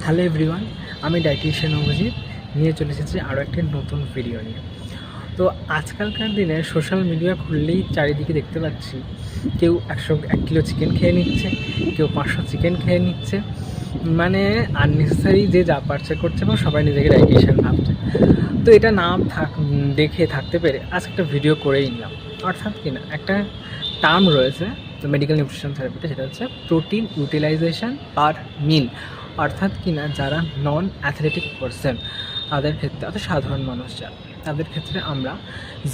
Hello everyone, আমি dietician Abhijit নিয়ে চলে এসেছি আরও একটি নতুন ভিডিও নিয়ে। তো আজকালকার দিনে সোশ্যাল মিডিয়া খুললেই চারিদিকে দেখতে পাচ্ছি কেউ 1 কিলো চিকেন খেয়ে নিচ্ছে, কেউ 500 চিকেন খেয়ে নিচ্ছে, মানে আননেসেসারি যে যা পারছে করছে এবং সবাই নিজেকে ডায়েটিশিয়ান ভাবছে। তো এটা না দেখে থাকতে পেরে আজকে একটা ভিডিও করেই নিলাম। অর্থাৎ কিনা একটা টার্ম রয়েছে মেডিকেল নিউট্রিশন থেরাপিতে, সেটা হচ্ছে প্রোটিন ইউটিলাইজেশন পার মিল। অর্থাৎ কিনা যারা নন অ্যাথলেটিক পারসন তাদের ক্ষেত্রে, অর্থাৎ সাধারণ মানুষ যারা, তাদের ক্ষেত্রে আমরা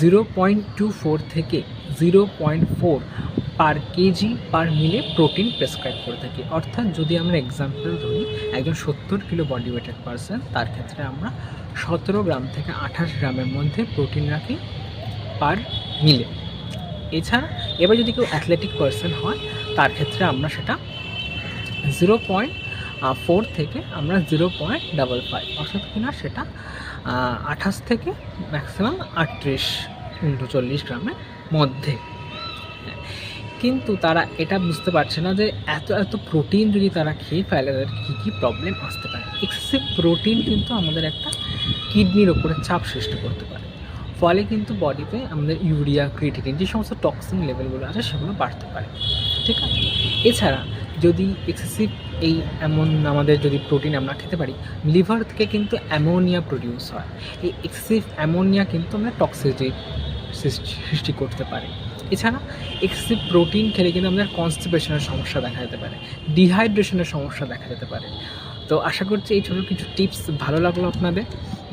0.24 থেকে 0.4 পার কেজি পার মিলে প্রোটিন প্রেসক্রাইব করে থাকি। অর্থাৎ যদি আমরা এক্সাম্পল ধরি, একজন 70 কিলো বডি ওয়েটেড পারসন, তার ক্ষেত্রে আমরা 17 গ্রাম থেকে 28 গ্রামের মধ্যে প্রোটিন রাখি পার মিলে। এছাড়া এবার যদি কেউ অ্যাথলেটিক পারসন হয়, তার ক্ষেত্রে আমরা সেটা 0.4 থেকে আমরা 0.55, অর্থাৎ কিনা সেটা 28 থেকে ম্যাক্সিমাম 38-40 গ্রামের মধ্যে। কিন্তু তারা এটা বুঝতে পারছে না যে এত প্রোটিন যদি তারা খেয়ে ফেলে তাদের কী কী প্রবলেম আসতে পারে। এক্সেসিভ প্রোটিন কিন্তু আমাদের একটা কিডনির ওপরে চাপ সৃষ্টি করতে পারে, ফলে কিন্তু বডিতে আমাদের ইউরিয়া, ক্রিয়েটিনিন যে সমস্ত টক্সিন লেভেলগুলো আছে সেগুলো বাড়তে পারে, ঠিক আছে। এছাড়া যদি এক্সেসিভ আমাদের যদি প্রোটিন আমরা খেতে পারি, লিভার থেকে কিন্তু অ্যামোনিয়া প্রডিউস হয়। এই এক্সেসিভ অ্যামোনিয়া কিন্তু আমরা টক্সিসিটি সৃষ্টি করতে পারে। এছাড়া এক্সেসিভ প্রোটিন খেলে কিন্তু আমাদের কনস্টিপেশনের সমস্যা দেখা যেতে পারে, ডিহাইড্রেশনের সমস্যা দেখা যেতে পারে। তো আশা করছি এই ছোটো কিছু টিপস ভালো লাগলো আপনাদের।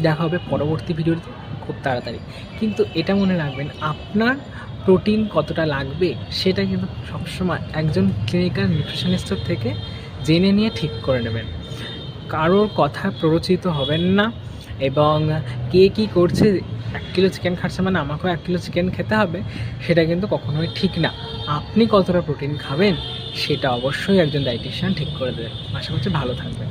দেখা হবে পরবর্তী ভিডিওতে খুব তাড়াতাড়ি। কিন্তু এটা মনে রাখবেন, আপনার প্রোটিন কতটা লাগবে সেটা কিন্তু সবসময় একজন ক্লিনিক্যাল নিউট্রিশনিস্টের থেকে জেনে নিয়ে ঠিক করে নেবেন। কারোর কথা প্ররোচিত হবেন না, এবং কে কী করছে, 1 কিলো চিকেন খাচ্ছে মানে আমাকেও 1 কিলো চিকেন খেতে হবে, সেটা কিন্তু কখনোই ঠিক না। আপনি কতটা প্রোটিন খাবেন সেটা অবশ্যই একজন ডায়েটিশিয়ান ঠিক করে দেবেন। আশা করছি ভালো থাকবেন।